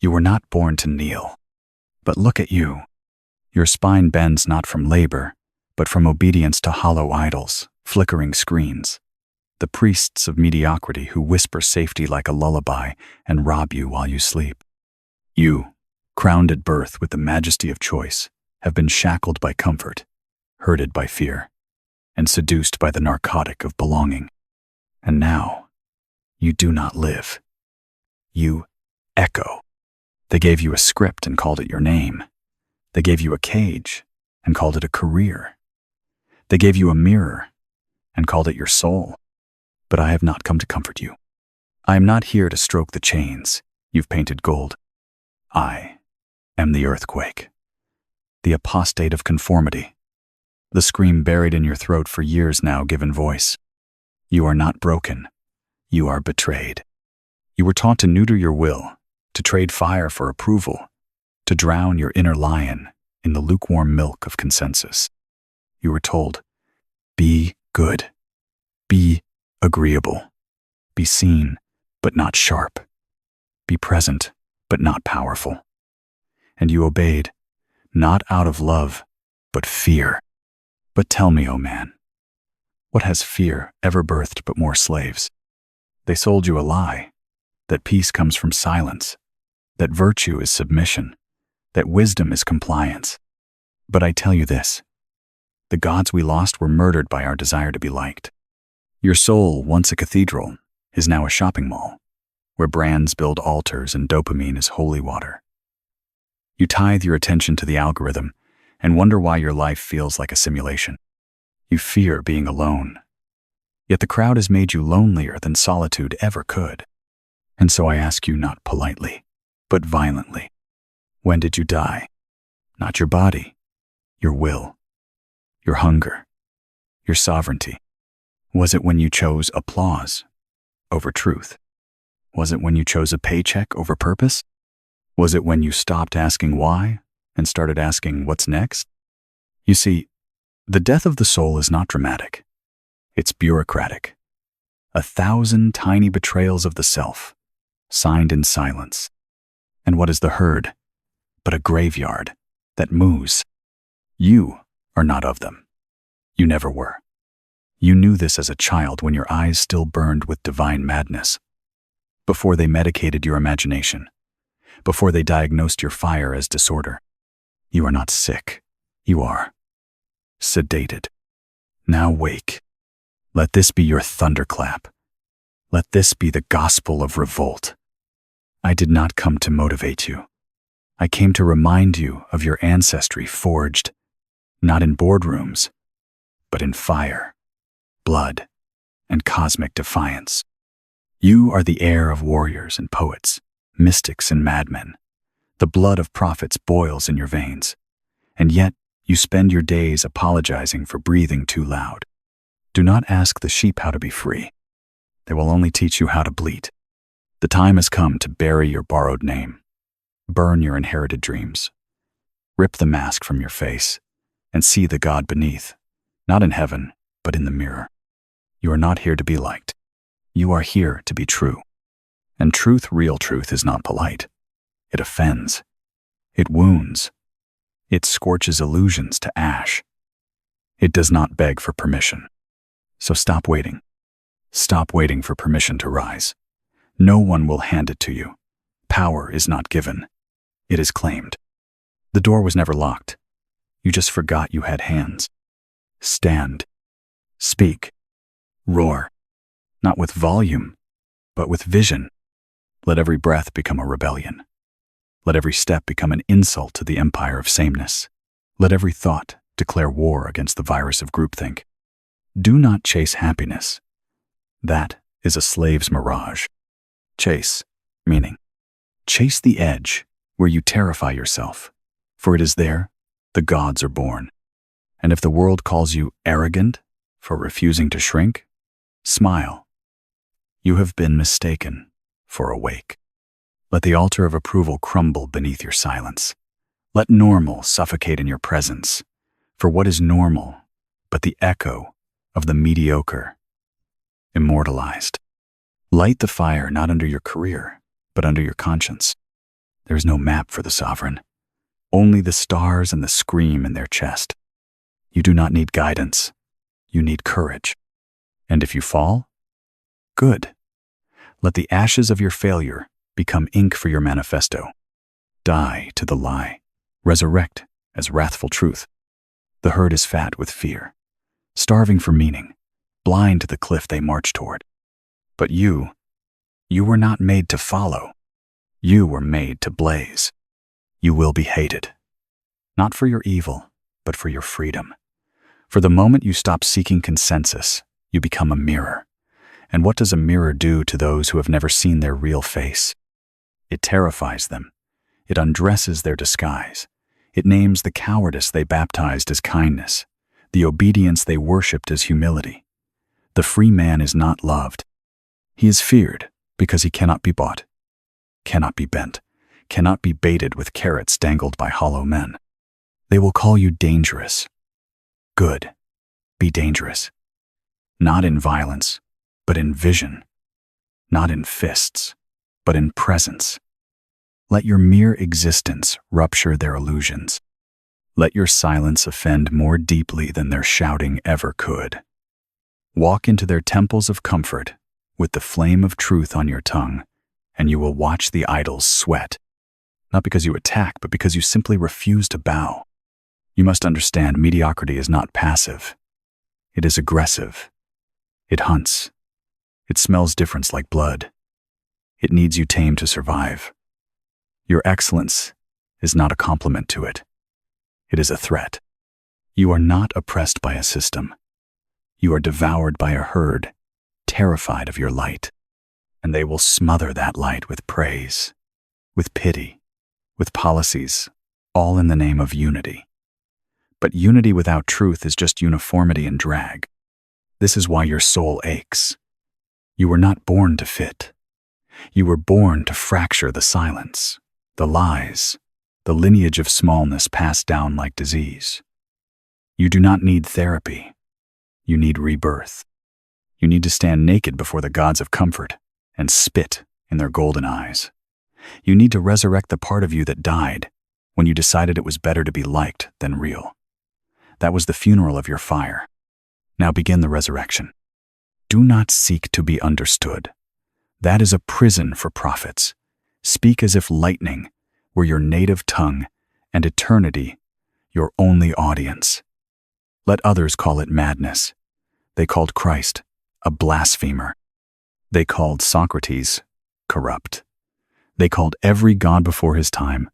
You were not born to kneel. But look at you. Your spine bends not from labor, but from obedience to hollow idols, flickering screens, the priests of mediocrity who whisper safety like a lullaby and rob you while you sleep. You, crowned at birth with the majesty of choice, have been shackled by comfort, herded by fear, and seduced by the narcotic of belonging. And now, you do not live. You echo. They gave you a script and called it your name. They gave you a cage and called it a career. They gave you a mirror and called it your soul. But I have not come to comfort you. I am not here to stroke the chains you've painted gold. I am the earthquake, the apostate of conformity, the scream buried in your throat for years now given voice. You are not broken. You are betrayed. You were taught to neuter your will, to trade fire for approval, to drown your inner lion in the lukewarm milk of consensus. You were told, be good, be agreeable, be seen, but not sharp, be present, but not powerful. And you obeyed, not out of love, but fear. But tell me, oh man, what has fear ever birthed but more slaves? They sold you a lie, that peace comes from silence, that virtue is submission, that wisdom is compliance. But I tell you this, the gods we lost were murdered by our desire to be liked. Your soul, once a cathedral, is now a shopping mall, where brands build altars and dopamine is holy water. You tithe your attention to the algorithm and wonder why your life feels like a simulation. You fear being alone. Yet the crowd has made you lonelier than solitude ever could. And so I ask you not politely, but violently. When did you die? Not your body, your will, your hunger, your sovereignty. Was it when you chose applause over truth? Was it when you chose a paycheck over purpose? Was it when you stopped asking why and started asking what's next? You see, the death of the soul is not dramatic. It's bureaucratic. 1,000 tiny betrayals of the self, signed in silence. And what is the herd but a graveyard that moos? You are not of them. You never were. You knew this as a child when your eyes still burned with divine madness. Before they medicated your imagination. Before they diagnosed your fire as disorder. You are not sick. You are sedated. Now wake. Let this be your thunderclap. Let this be the gospel of revolt. I did not come to motivate you. I came to remind you of your ancestry forged, not in boardrooms, but in fire, blood, and cosmic defiance. You are the heir of warriors and poets, mystics and madmen. The blood of prophets boils in your veins, and yet you spend your days apologizing for breathing too loud. Do not ask the sheep how to be free. They will only teach you how to bleat. The time has come to bury your borrowed name, burn your inherited dreams, rip the mask from your face, and see the God beneath, not in heaven, but in the mirror. You are not here to be liked. You are here to be true. And truth, real truth, is not polite. It offends. It wounds. It scorches illusions to ash. It does not beg for permission. So stop waiting. Stop waiting for permission to rise. No one will hand it to you. Power is not given. It is claimed. The door was never locked. You just forgot you had hands. Stand. Speak. Roar. Not with volume, but with vision. Let every breath become a rebellion. Let every step become an insult to the empire of sameness. Let every thought declare war against the virus of groupthink. Do not chase happiness. That is a slave's mirage. Chase, meaning, chase the edge where you terrify yourself, for it is there the gods are born. And if the world calls you arrogant for refusing to shrink, smile. You have been mistaken for awake. Let the altar of approval crumble beneath your silence. Let normal suffocate in your presence, for what is normal but the echo of the mediocre, immortalized. Light the fire not under your career, but under your conscience. There's no map for the sovereign, only the stars and the scream in their chest. You do not need guidance. You need courage. And if you fall, good. Let the ashes of your failure become ink for your manifesto. Die to the lie. Resurrect as wrathful truth. The herd is fat with fear, starving for meaning, blind to the cliff they march toward. But you were not made to follow. You were made to blaze. You will be hated, not for your evil, but for your freedom. For the moment you stop seeking consensus, you become a mirror. And what does a mirror do to those who have never seen their real face? It terrifies them. It undresses their disguise. It names the cowardice they baptized as kindness, the obedience they worshipped as humility. The free man is not loved. He is feared because he cannot be bought, cannot be bent, cannot be baited with carrots dangled by hollow men. They will call you dangerous. Good. Be dangerous. Not in violence, but in vision. Not in fists, but in presence. Let your mere existence rupture their illusions. Let your silence offend more deeply than their shouting ever could. Walk into their temples of comfort with the flame of truth on your tongue, and you will watch the idols sweat. Not because you attack, but because you simply refuse to bow. You must understand mediocrity is not passive. It is aggressive. It hunts. It smells difference like blood. It needs you tame to survive. Your excellence is not a compliment to it. It is a threat. You are not oppressed by a system. You are devoured by a herd, terrified of your light. And they will smother that light with praise, with pity, with policies, all in the name of unity. But unity without truth is just uniformity and drag. This is why your soul aches. You were not born to fit. You were born to fracture the silence, the lies, the lineage of smallness passed down like disease. You do not need therapy. You need rebirth. You need to stand naked before the gods of comfort and spit in their golden eyes. You need to resurrect the part of you that died when you decided it was better to be liked than real. That was the funeral of your fire. Now begin the resurrection. Do not seek to be understood. That is a prison for prophets. Speak as if lightning were your native tongue and eternity your only audience. Let others call it madness. They called Christ a blasphemer. They called Socrates corrupt. They called every god before his time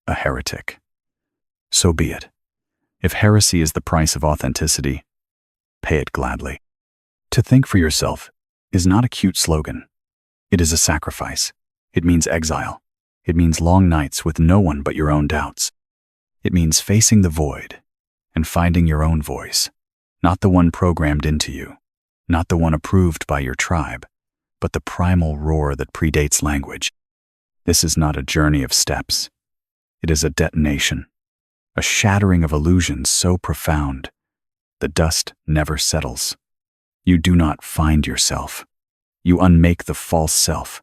a heretic. So be it. If heresy is the price of authenticity, pay it gladly. To think for yourself is not a cute slogan. It is a sacrifice. It means exile. It means long nights with no one but your own doubts. It means facing the void and finding your own voice, not the one programmed into you, not the one approved by your tribe, but the primal roar that predates language. This is not a journey of steps. It is a detonation, a shattering of illusions so profound, the dust never settles. You do not find yourself. You unmake the false self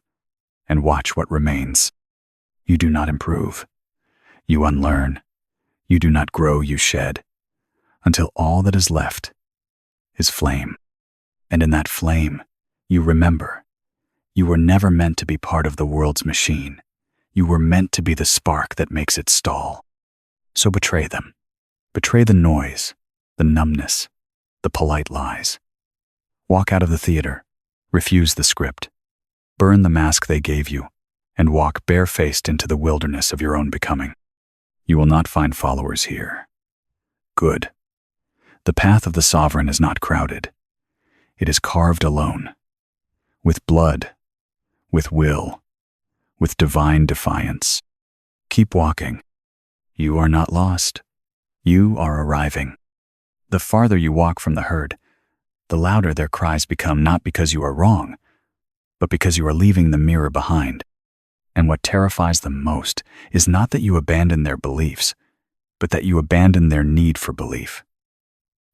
and watch what remains. You do not improve. You unlearn. You do not grow, you shed, until all that is left is flame. And in that flame, you remember, you were never meant to be part of the world's machine. You were meant to be the spark that makes it stall. So betray them. Betray the noise, the numbness, the polite lies. Walk out of the theater. Refuse the script. Burn the mask they gave you, and walk barefaced into the wilderness of your own becoming. You will not find followers here. Good. The path of the sovereign is not crowded. It is carved alone, with blood, with will, with divine defiance. Keep walking. You are not lost. You are arriving. The farther you walk from the herd, the louder their cries become, not because you are wrong, but because you are leaving the mirror behind. And what terrifies them most is not that you abandon their beliefs, but that you abandon their need for belief.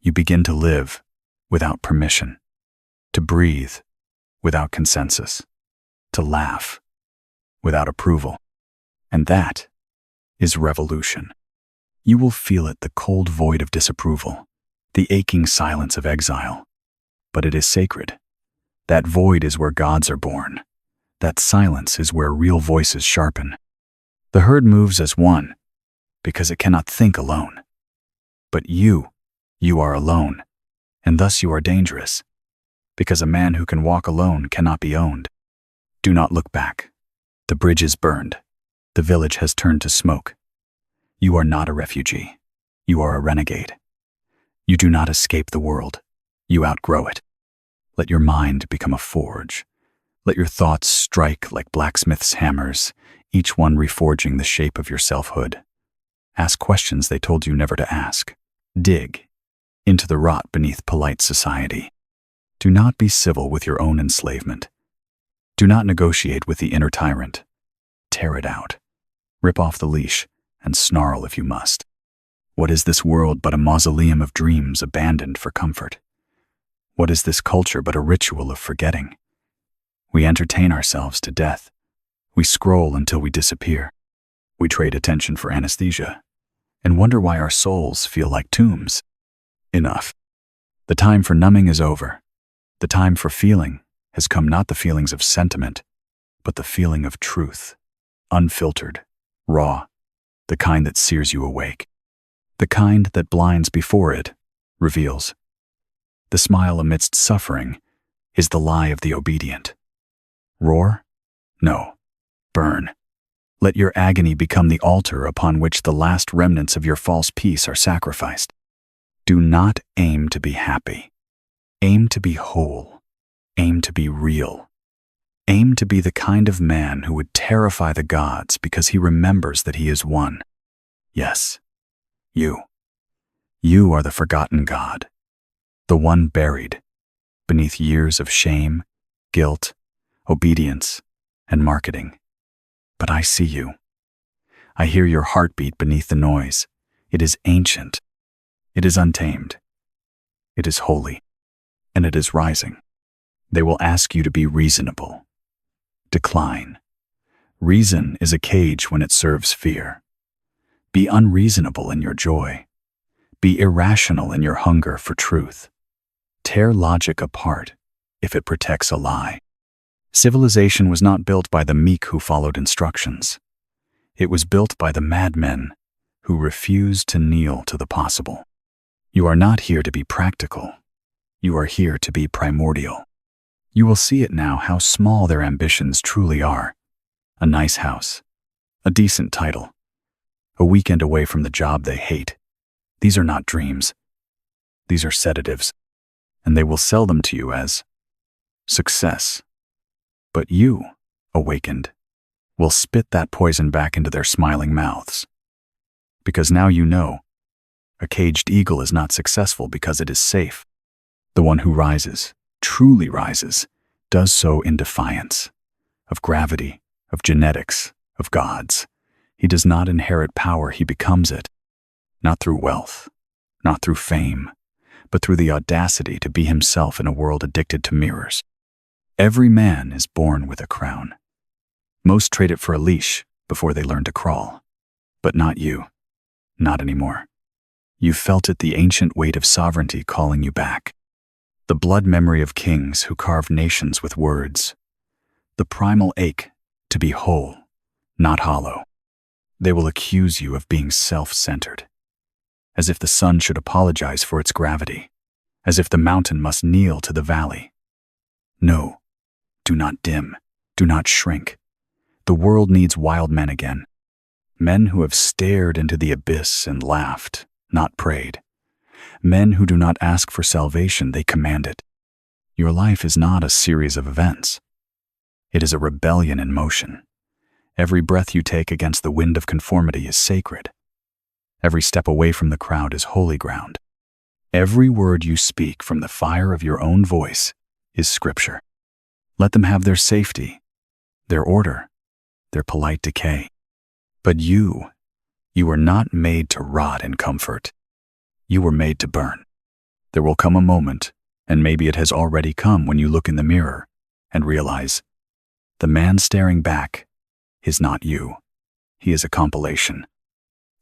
You begin to live without permission, to breathe without consensus, to laugh without approval. And that is revolution. You will feel it, the cold void of disapproval, the aching silence of exile. But it is sacred. That void is where gods are born. That silence is where real voices sharpen. The herd moves as one, because it cannot think alone. But you are alone, and thus you are dangerous, because a man who can walk alone cannot be owned. Do not look back. The bridge is burned. The village has turned to smoke. You are not a refugee. You are a renegade. You do not escape the world. You outgrow it. Let your mind become a forge. Let your thoughts strike like blacksmith's hammers, each one reforging the shape of your selfhood. Ask questions they told you never to ask. Dig into the rot beneath polite society. Do not be civil with your own enslavement. Do not negotiate with the inner tyrant. Tear it out. Rip off the leash and snarl if you must. What is this world but a mausoleum of dreams abandoned for comfort? What is this culture but a ritual of forgetting? We entertain ourselves to death. We scroll until we disappear. We trade attention for anesthesia and wonder why our souls feel like tombs. Enough. The time for numbing is over. The time for feeling has come, not the feelings of sentiment, but the feeling of truth, unfiltered, raw, the kind that sears you awake, the kind that blinds before it reveals. The smile amidst suffering is the lie of the obedient. Roar? No. Burn. Let your agony become the altar upon which the last remnants of your false peace are sacrificed. Do not aim to be happy. Aim to be whole. Aim to be real. Aim to be the kind of man who would terrify the gods because he remembers that he is one. Yes, you. You are the forgotten god. The one buried beneath years of shame, guilt, obedience, and marketing. But I see you. I hear your heartbeat beneath the noise. It is ancient. It is untamed. It is holy. And it is rising. They will ask you to be reasonable. Decline. Reason is a cage when it serves fear. Be unreasonable in your joy. Be irrational in your hunger for truth. Tear logic apart if it protects a lie. Civilization was not built by the meek who followed instructions. It was built by the madmen who refused to kneel to the possible. You are not here to be practical. You are here to be primordial. You will see it now how small their ambitions truly are. A nice house, a decent title, a weekend away from the job they hate. These are not dreams. These are sedatives, and they will sell them to you as success. But you, awakened, will spit that poison back into their smiling mouths. Because now you know, a caged eagle is not successful because it is safe. The one who rises, truly rises, does so in defiance of gravity, of genetics, of gods. He does not inherit power, he becomes it. Not through wealth, not through fame, but through the audacity to be himself in a world addicted to mirrors. Every man is born with a crown. Most trade it for a leash before they learn to crawl. But not you. Not anymore. You felt it, the ancient weight of sovereignty calling you back. The blood memory of kings who carved nations with words. The primal ache to be whole, not hollow. They will accuse you of being self-centered. As if the sun should apologize for its gravity. As if the mountain must kneel to the valley. No. Do not dim. Do not shrink. The world needs wild men again. Men who have stared into the abyss and laughed, not prayed. Men who do not ask for salvation, they command it. Your life is not a series of events. It is a rebellion in motion. Every breath you take against the wind of conformity is sacred. Every step away from the crowd is holy ground. Every word you speak from the fire of your own voice is scripture. Let them have their safety, their order, their polite decay. But you were not made to rot in comfort. You were made to burn. There will come a moment, and maybe it has already come, when you look in the mirror and realize the man staring back is not you. He is a compilation,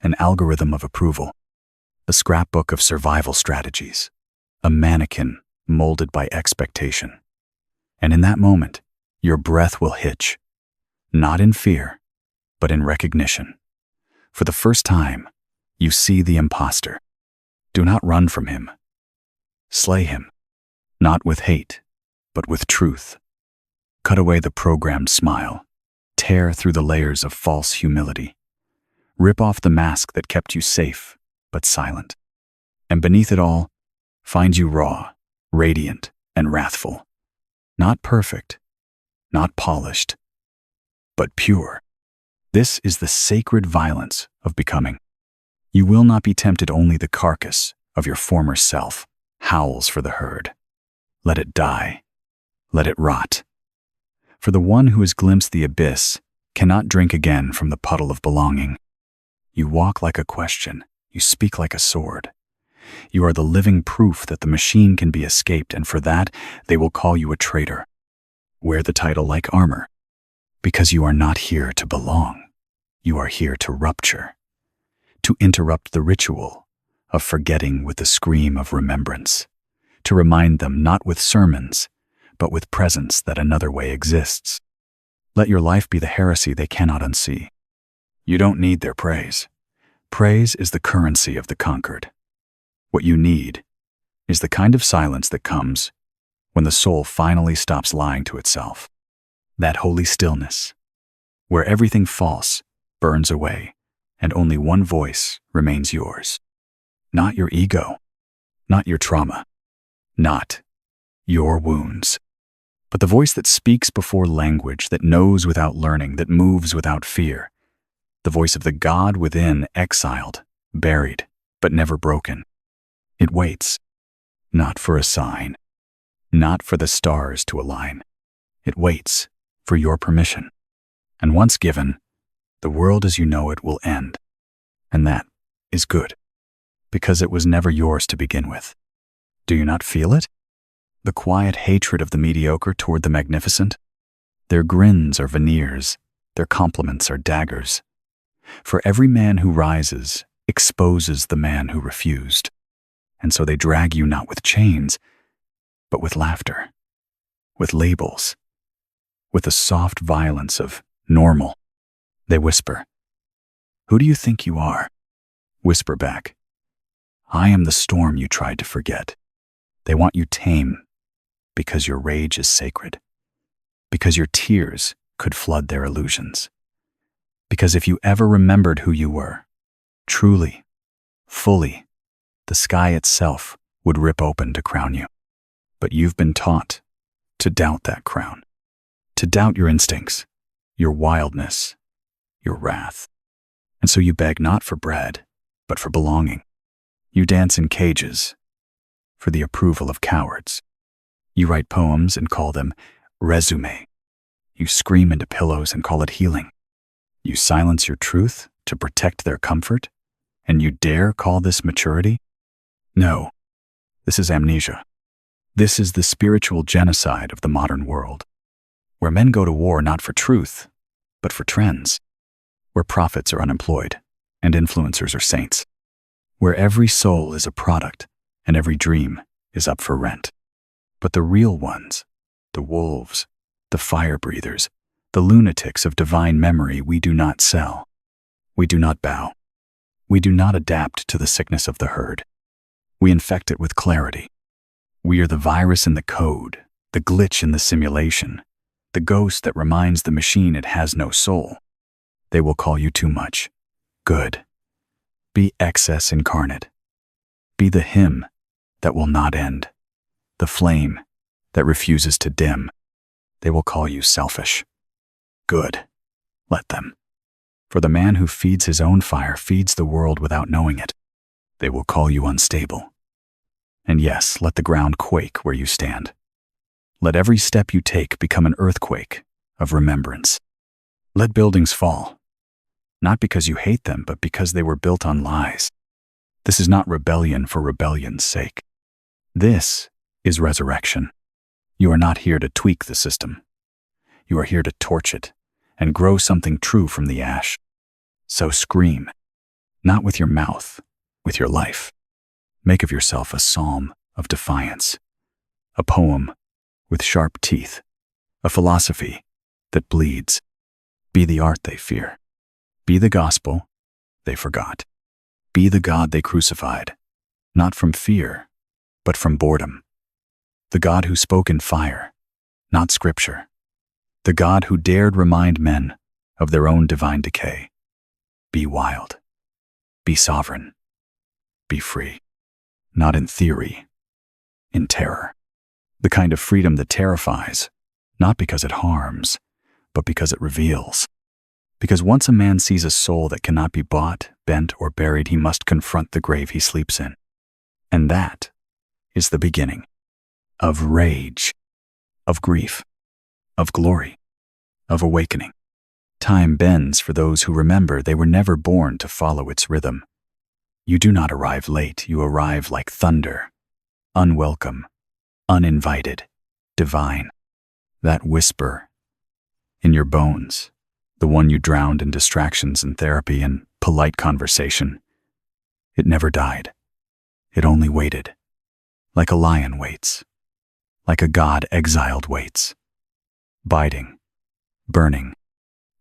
an algorithm of approval, a scrapbook of survival strategies, a mannequin molded by expectation. And in that moment, your breath will hitch, not in fear, but in recognition. For the first time, you see the imposter. Do not run from him. Slay him, not with hate, but with truth. Cut away the programmed smile. Tear through the layers of false humility. Rip off the mask that kept you safe, but silent. And beneath it all, find you raw, radiant, and wrathful. Not perfect, not polished, but pure. This is the sacred violence of becoming. You will not be tempted. Only the carcass of your former self howls for the herd. Let it die. Let it rot. For the one who has glimpsed the abyss cannot drink again from the puddle of belonging. You walk like a question. You speak like a sword. You are the living proof that the machine can be escaped, and for that, they will call you a traitor. Wear the title like armor, because you are not here to belong. You are here to rupture, to interrupt the ritual of forgetting with the scream of remembrance, to remind them not with sermons, but with presence that another way exists. Let your life be the heresy they cannot unsee. You don't need their praise. Praise is the currency of the conquered. What you need is the kind of silence that comes when the soul finally stops lying to itself. That holy stillness, where everything false burns away and only one voice remains yours. Not your ego, not your trauma, not your wounds, but the voice that speaks before language, that knows without learning, that moves without fear. The voice of the God within, exiled, buried, but never broken. It waits, not for a sign, not for the stars to align. It waits for your permission. And once given, the world as you know it will end. And that is good, because it was never yours to begin with. Do you not feel it? The quiet hatred of the mediocre toward the magnificent? Their grins are veneers, their compliments are daggers. For every man who rises exposes the man who refused. And so they drag you not with chains, but with laughter, with labels, with the soft violence of normal. They whisper, "Who do you think you are?" Whisper back, "I am the storm you tried to forget." They want you tame, because your rage is sacred, because your tears could flood their illusions, because if you ever remembered who you were, truly, fully, the sky itself would rip open to crown you. But you've been taught to doubt that crown, to doubt your instincts, your wildness, your wrath. And so you beg not for bread, but for belonging. You dance in cages for the approval of cowards. You write poems and call them resume. You scream into pillows and call it healing. You silence your truth to protect their comfort, and you dare call this maturity? No, this is amnesia. This is the spiritual genocide of the modern world, where men go to war not for truth, but for trends, where prophets are unemployed and influencers are saints, where every soul is a product and every dream is up for rent. But the real ones, the wolves, the fire breathers, the lunatics of divine memory, we do not sell. We do not bow. We do not adapt to the sickness of the herd. We infect it with clarity. We are the virus in the code, the glitch in the simulation, the ghost that reminds the machine it has no soul. They will call you too much. Good. Be excess incarnate. Be the hymn that will not end, the flame that refuses to dim. They will call you selfish. Good. Let them. For the man who feeds his own fire feeds the world without knowing it. They will call you unstable. And yes, let the ground quake where you stand. Let every step you take become an earthquake of remembrance. Let buildings fall, not because you hate them, but because they were built on lies. This is not rebellion for rebellion's sake. This is resurrection. You are not here to tweak the system. You are here to torch it and grow something true from the ash. So scream, not with your mouth, with your life. Make of yourself a psalm of defiance, a poem with sharp teeth, a philosophy that bleeds. Be the art they fear. Be the gospel they forgot. Be the God they crucified, not from fear, but from boredom. The God who spoke in fire, not scripture. The God who dared remind men of their own divine decay. Be wild. Be sovereign. Be free. Not in theory, in terror. The kind of freedom that terrifies, not because it harms, but because it reveals. Because once a man sees a soul that cannot be bought, bent, or buried, he must confront the grave he sleeps in. And that is the beginning of rage, of grief, of glory, of awakening. Time bends for those who remember they were never born to follow its rhythm. You do not arrive late, you arrive like thunder, unwelcome, uninvited, divine. That whisper in your bones, the one you drowned in distractions and therapy and polite conversation, it never died. It only waited, like a lion waits, like a god exiled waits, biding, burning,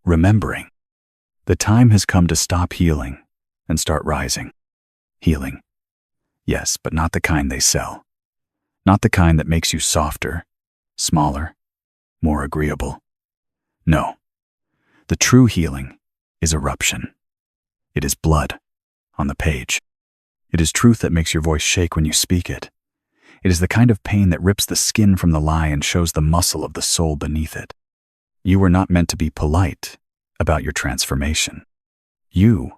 remembering. The time has come to stop healing and start rising. Healing, yes, but not the kind they sell. Not the kind that makes you softer, smaller, more agreeable. No, the true healing is eruption. It is blood on the page. It is truth that makes your voice shake when you speak it. It is the kind of pain that rips the skin from the lie and shows the muscle of the soul beneath it. You were not meant to be polite about your transformation. You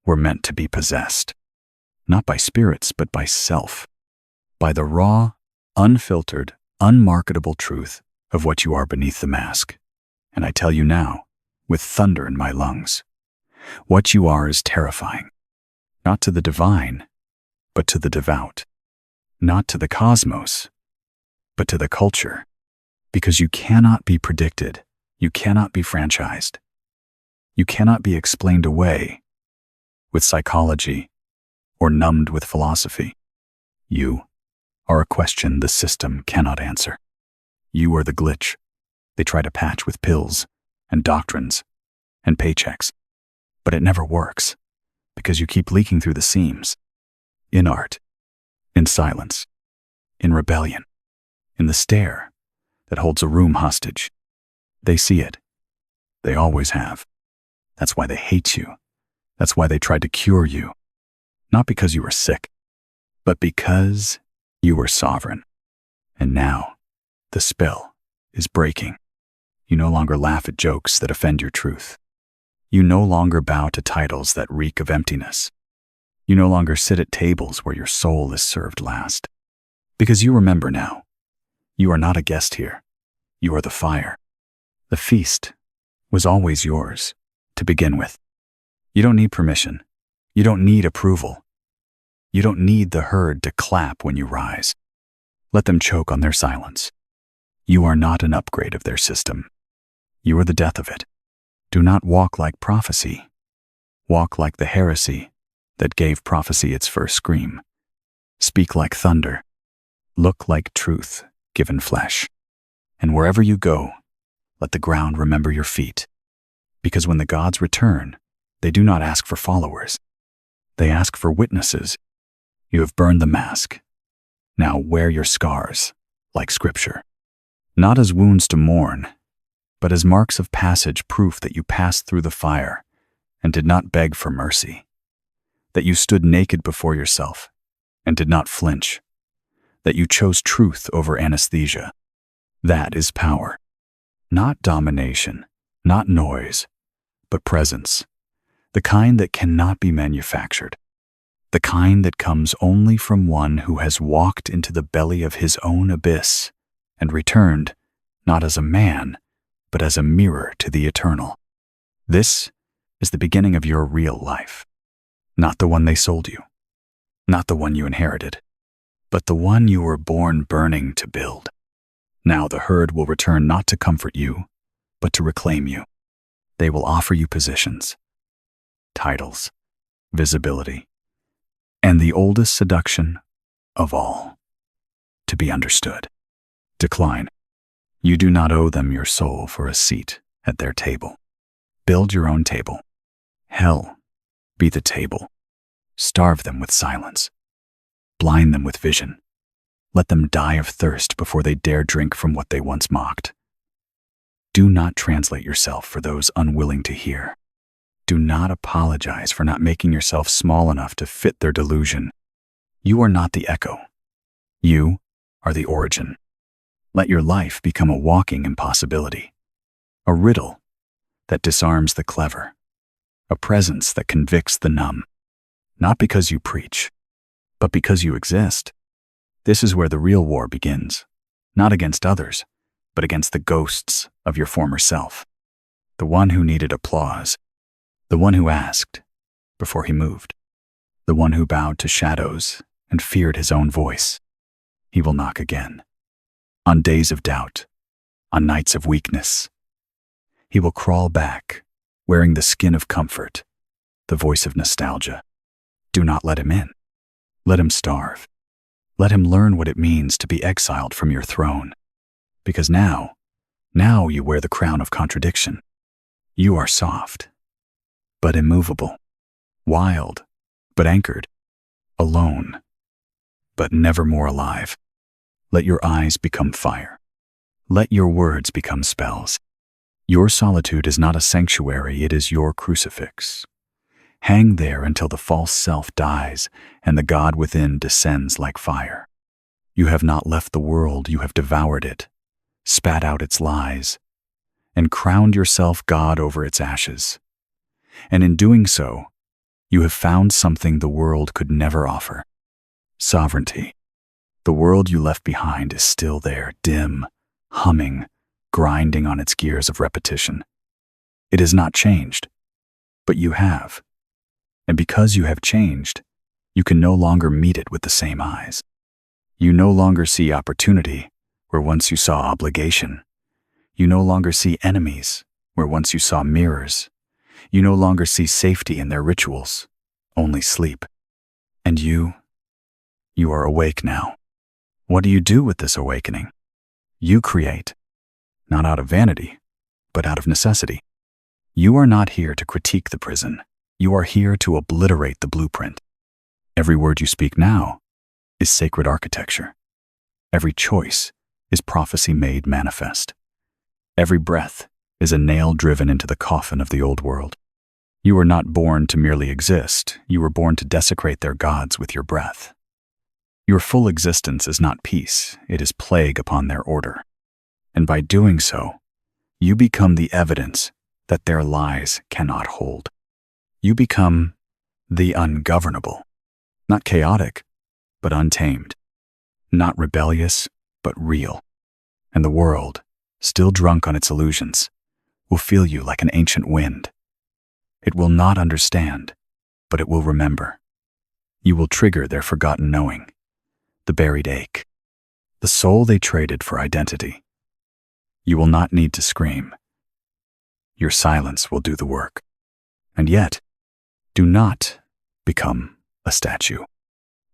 were meant to be possessed, not by spirits, but by self, by the raw, unfiltered, unmarketable truth of what you are beneath the mask. And I tell you now, with thunder in my lungs, what you are is terrifying, not to the divine, but to the devout, not to the cosmos, but to the culture, because you cannot be predicted, you cannot be franchised, you cannot be explained away with psychology or numbed with philosophy. You are a question the system cannot answer. You are the glitch they try to patch with pills and doctrines and paychecks. But it never works, because you keep leaking through the seams. In art, in silence, in rebellion, in the stare that holds a room hostage. They see it. They always have. That's why they hate you. That's why they tried to cure you. Not because you were sick, but because you were sovereign. And now, the spell is breaking. You no longer laugh at jokes that offend your truth. You no longer bow to titles that reek of emptiness. You no longer sit at tables where your soul is served last. Because you remember now, you are not a guest here. You are the fire. The feast was always yours to begin with. You don't need permission. You don't need approval. You don't need the herd to clap when you rise. Let them choke on their silence. You are not an upgrade of their system. You are the death of it. Do not walk like prophecy. Walk like the heresy that gave prophecy its first scream. Speak like thunder. Look like truth given flesh. And wherever you go, let the ground remember your feet. Because when the gods return, they do not ask for followers. They ask for witnesses. You have burned the mask. Now wear your scars like scripture. Not as wounds to mourn, but as marks of passage, proof that you passed through the fire and did not beg for mercy. That you stood naked before yourself and did not flinch. That you chose truth over anesthesia. That is power. Not domination, not noise, but presence. The kind that cannot be manufactured. The kind that comes only from one who has walked into the belly of his own abyss and returned, not as a man, but as a mirror to the eternal. This is the beginning of your real life. Not the one they sold you. Not the one you inherited. But the one you were born burning to build. Now the herd will return not to comfort you, but to reclaim you. They will offer you positions. titles, visibility, and the oldest seduction of all, to be understood. Decline. You do not owe them your soul for a seat at their table. Build your own table. Hell be the table. Starve them with silence. Blind them with vision. Let them die of thirst before they dare drink from what they once mocked. Do not translate yourself for those unwilling to hear. Do not apologize for not making yourself small enough to fit their delusion. You are not the echo. You are the origin. Let your life become a walking impossibility, a riddle that disarms the clever, a presence that convicts the numb, not because you preach, but because you exist. This is where the real war begins, not against others, but against the ghosts of your former self, the one who needed applause, the one who asked before he moved, the one who bowed to shadows and feared his own voice. He will knock again. On days of doubt, on nights of weakness, he will crawl back, wearing the skin of comfort, the voice of nostalgia. Do not let him in. Let him starve. Let him learn what it means to be exiled from your throne. Because now you wear the crown of contradiction. You are soft, but immovable, wild, but anchored, alone, but never more alive. Let your eyes become fire. Let your words become spells. Your solitude is not a sanctuary, it is your crucifix. Hang there until the false self dies and the God within descends like fire. You have not left the world, you have devoured it, spat out its lies, and crowned yourself God over its ashes. And in doing so, you have found something the world could never offer: sovereignty. The world you left behind is still there, dim, humming, grinding on its gears of repetition. It has not changed, but you have. And because you have changed, you can no longer meet it with the same eyes. You no longer see opportunity where once you saw obligation. You no longer see enemies where once you saw mirrors. You no longer see safety in their rituals, only sleep. And you are awake now. What do you do with this awakening? You create, not out of vanity, but out of necessity. You are not here to critique the prison. You are here to obliterate the blueprint. Every word you speak now is sacred architecture. Every choice is prophecy made manifest. Every breath is a nail driven into the coffin of the old world. You were not born to merely exist. You were born to desecrate their gods with your breath. Your full existence is not peace, it is plague upon their order. And by doing so, you become the evidence that their lies cannot hold. You become the ungovernable, not chaotic, but untamed, not rebellious, but real. And the world, still drunk on its illusions, will feel you like an ancient wind. It will not understand, but it will remember. You will trigger their forgotten knowing, the buried ache, the soul they traded for identity. You will not need to scream. Your silence will do the work. And yet, do not become a statue.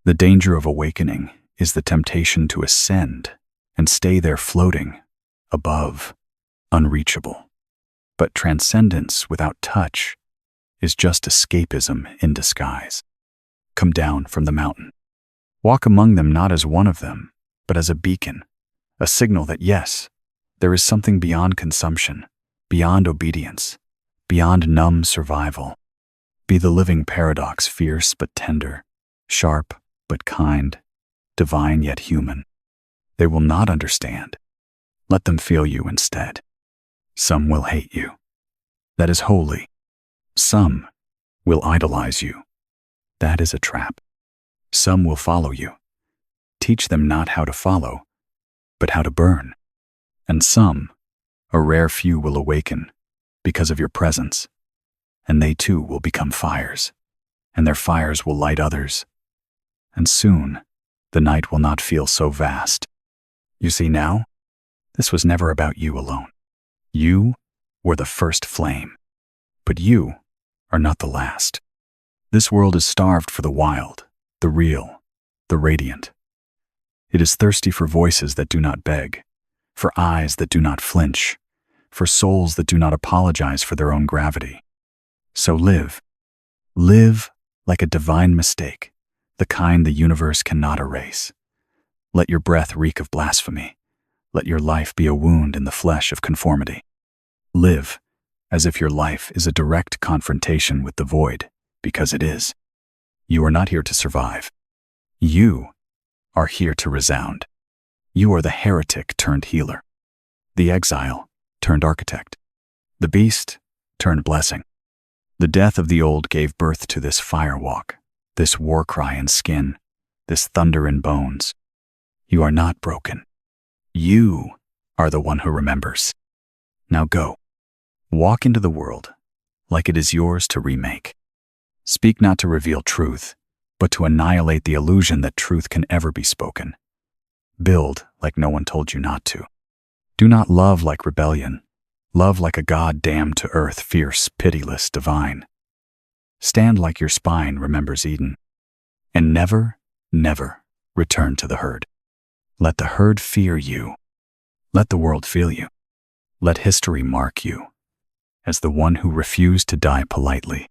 The danger of awakening is the temptation to ascend and stay there floating, above, unreachable. But transcendence without touch is just escapism in disguise. Come down from the mountain. Walk among them not as one of them, but as a beacon, a signal that yes, there is something beyond consumption, beyond obedience, beyond numb survival. Be the living paradox, fierce but tender, sharp but kind, divine yet human. They will not understand. Let them feel you instead. Some will hate you. That is holy. Some will idolize you. That is a trap. Some will follow you. Teach them not how to follow, but how to burn. And some, a rare few, will awaken because of your presence. And they too will become fires, and their fires will light others. And soon, the night will not feel so vast. You see now, this was never about you alone. You were the first flame, but you are not the last. This world is starved for the wild, the real, the radiant. It is thirsty for voices that do not beg, for eyes that do not flinch, for souls that do not apologize for their own gravity. So live. Live like a divine mistake, the kind the universe cannot erase. Let your breath reek of blasphemy. Let your life be a wound in the flesh of conformity. Live as if your life is a direct confrontation with the void, because it is. You are not here to survive. You are here to resound. You are the heretic turned healer, the exile turned architect, the beast turned blessing. The death of the old gave birth to this firewalk, this war cry in skin, this thunder in bones. You are not broken. You are the one who remembers. Now go. Walk into the world like it is yours to remake. Speak not to reveal truth, but to annihilate the illusion that truth can ever be spoken. Build like no one told you not to. Do not love like rebellion. Love like a god damned to earth, fierce, pitiless, divine. Stand like your spine remembers Eden. And never, never return to the herd. Let the herd fear you. Let the world feel you. Let history mark you as the one who refused to die politely.